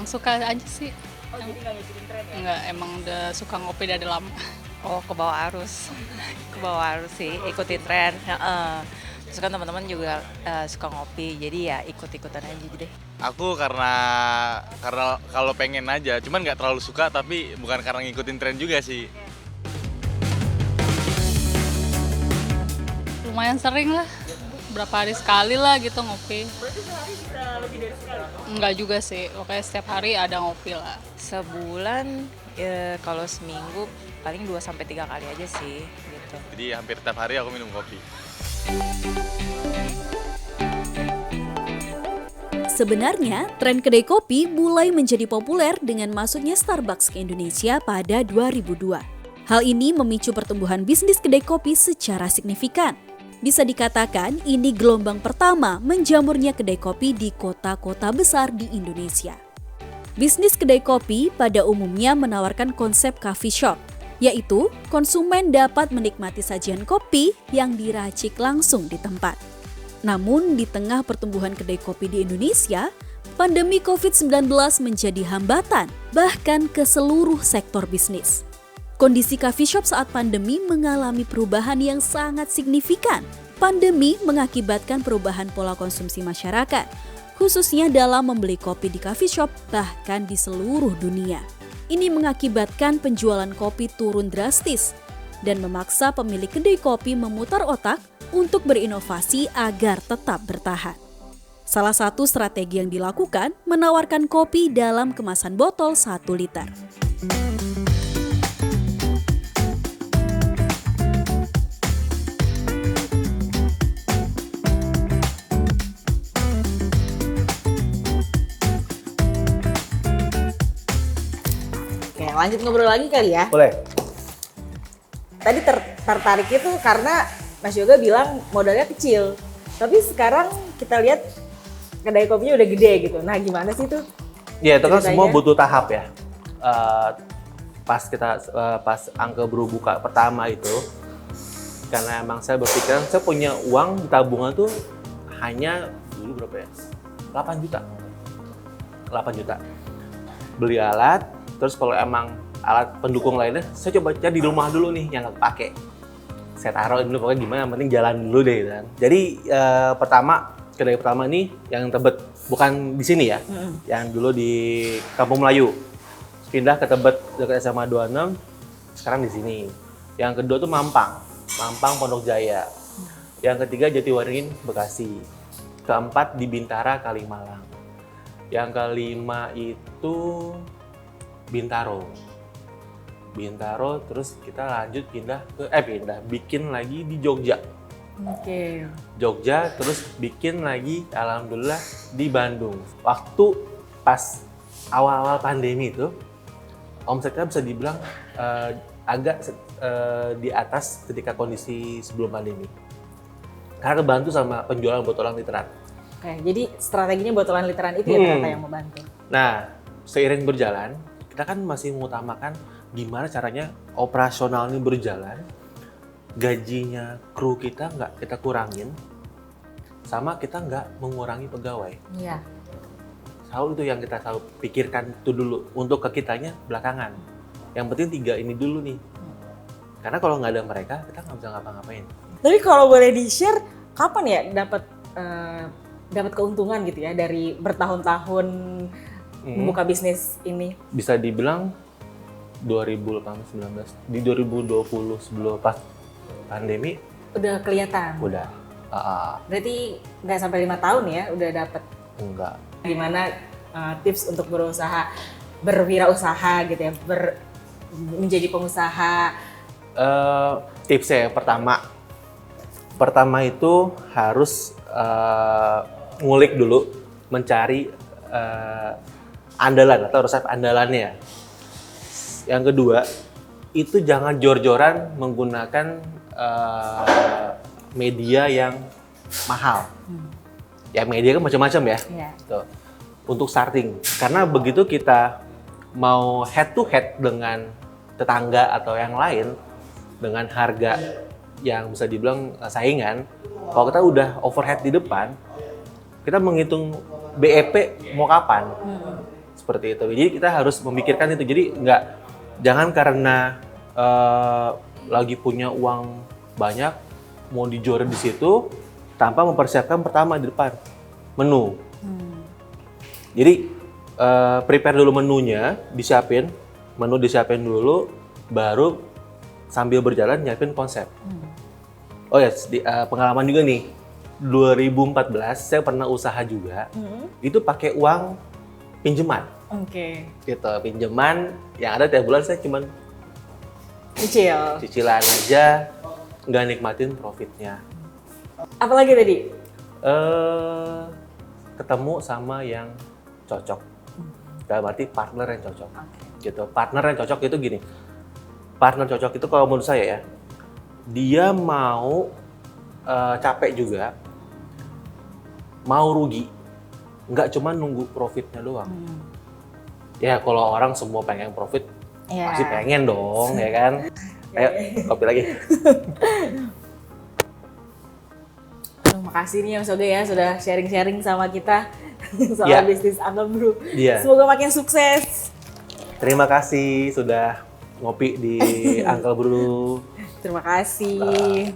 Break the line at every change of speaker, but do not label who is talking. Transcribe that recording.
suka aja sih.
Oh, jadi nggak ngikutin tren ya?
Enggak, emang udah suka ngopi dari lama.
Oh, ke bawah arus. Ke bawah arus sih, ikutin tren. Heeh. Terus kan teman-teman juga suka ngopi, jadi ya ikut-ikutan aja deh.
Aku karena kalau pengen aja, cuman nggak terlalu suka, tapi bukan karena ngikutin tren juga sih.
Lumayan sering lah, berapa hari sekali lah gitu ngopi.
Berarti sehari bisa lebih dari sekali?
Enggak juga sih, pokoknya setiap hari ada ngopi lah.
Sebulan kalau seminggu paling 2-3 kali aja sih gitu.
Jadi hampir tiap hari aku minum kopi.
Sebenarnya, tren kedai kopi mulai menjadi populer dengan masuknya Starbucks ke Indonesia pada 2002. Hal ini memicu pertumbuhan bisnis kedai kopi secara signifikan. Bisa dikatakan ini gelombang pertama menjamurnya kedai kopi di kota-kota besar di Indonesia. Bisnis kedai kopi pada umumnya menawarkan konsep coffee shop, yaitu konsumen dapat menikmati sajian kopi yang diracik langsung di tempat. Namun di tengah pertumbuhan kedai kopi di Indonesia, pandemi COVID-19 menjadi hambatan bahkan ke seluruh sektor bisnis. Kondisi coffee shop saat pandemi mengalami perubahan yang sangat signifikan. Pandemi mengakibatkan perubahan pola konsumsi masyarakat, khususnya dalam membeli kopi di coffee shop bahkan di seluruh dunia. Ini mengakibatkan penjualan kopi turun drastis dan memaksa pemilik kedai kopi memutar otak untuk berinovasi agar tetap bertahan. Salah satu strategi yang dilakukan menawarkan kopi dalam kemasan botol 1 liter.
Oke, lanjut ngobrol lagi kali ya.
Boleh.
Tadi tertarik itu karena Mas Yoga bilang modalnya kecil. Tapi sekarang kita lihat kedai kopinya udah gede gitu. Nah, gimana sih tuh?
Ya itu kan
Ceritanya?
semua butuh tahap ya. Pas angka baru buka pertama itu, karena emang saya berpikiran saya punya uang di tabungan tuh hanya dulu berapa ya? 8 juta. 8 juta. Beli alat, terus kalau emang alat pendukung lainnya, saya coba cari di rumah dulu nih yang nggak pakai. Saya taruh dulu pokoknya gimana, yang penting jalan dulu deh kan. Jadi kedai pertama ini yang Tebet, bukan di sini ya, yang dulu di Kampung Melayu. Pindah ke Tebet dekat SMA 26, sekarang di sini. Yang kedua tuh Mampang Pondok Jaya. Yang ketiga Jatiwaringin Bekasi. Keempat di Bintara Kalimalang. Yang kelima itu Bintaro, terus kita lanjut bikin lagi di Jogja.
Oke.
Jogja, terus bikin lagi alhamdulillah di Bandung. Waktu pas awal-awal pandemi itu, omsetnya bisa dibilang agak di atas ketika kondisi sebelum pandemi. Karena kebantu sama penjualan botolan literan.
Oke, jadi strateginya botolan literan itu ya ternyata yang membantu.
Nah, seiring berjalan, kita kan masih mengutamakan gimana caranya operasional ini berjalan, gajinya kru kita nggak kita kurangin, sama kita nggak mengurangi pegawai.
Iya.
Selalu itu yang kita selalu pikirkan itu dulu, untuk ke kitanya belakangan. Yang penting 3 ini dulu nih. Karena kalau nggak ada mereka, kita nggak bisa ngapa-ngapain.
Tapi kalau boleh di-share, kapan ya dapat keuntungan gitu ya dari bertahun-tahun membuka bisnis ini?
Bisa dibilang 2018-19, di 2020 sebelum pas pandemi
Udah kelihatan.
udah
Berarti nggak sampai 5 tahun ya udah dapat.
enggak.
Gimana tips untuk berwirausaha gitu ya, menjadi pengusaha?
Tipsnya yang pertama itu harus ngulik dulu, mencari andalan atau resep andalannya. Yang kedua, itu jangan jor-joran menggunakan media yang mahal. Ya media kan macam-macam ya.
Iya.
Tuh. Untuk starting, karena begitu kita mau head to head dengan tetangga atau yang lain dengan harga yang bisa dibilang saingan, kalau kita udah overhead di depan, kita menghitung BEP mau kapan? seperti itu. Jadi kita harus memikirkan itu. Jadi jangan karena lagi punya uang banyak mau dijual di situ tanpa mempersiapkan pertama di depan menu. Jadi prepare dulu menunya, menu disiapin dulu, baru sambil berjalan nyiapin konsep. Oh ya, pengalaman juga nih. 2014 saya pernah usaha juga. Itu pakai uang pinjaman.
Oke.
Gitu, pinjaman yang ada tiap bulan saya cuman cicilan aja, nggak nikmatin profitnya.
Apalagi tadi?
Ketemu sama yang cocok. Dalam arti partner yang cocok. Gitu. Partner yang cocok itu gini. Partner cocok itu kalau menurut saya ya, dia mau capek juga, mau rugi, nggak cuma nunggu profitnya doang. Ya kalau orang semua pengen profit, pasti pengen dong, ya kan? Ayo, kopi lagi.
Terima kasih nih Mas Yoga ya sudah sharing-sharing sama kita soal bisnis Uncle Brew. Semoga makin sukses.
Terima kasih sudah ngopi di Uncle Brew.
Terima kasih.